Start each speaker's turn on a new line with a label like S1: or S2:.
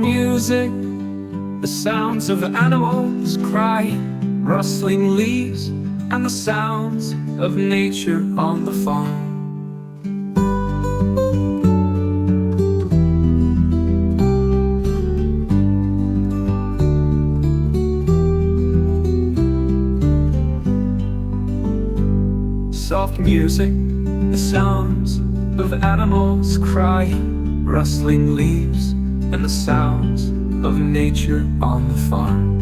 S1: music, the sounds of animals crying, rustling leaves, and the sounds of nature on the farm. Soft music, the sounds of animals crying, rustling leaves, and the sounds of nature on the farm.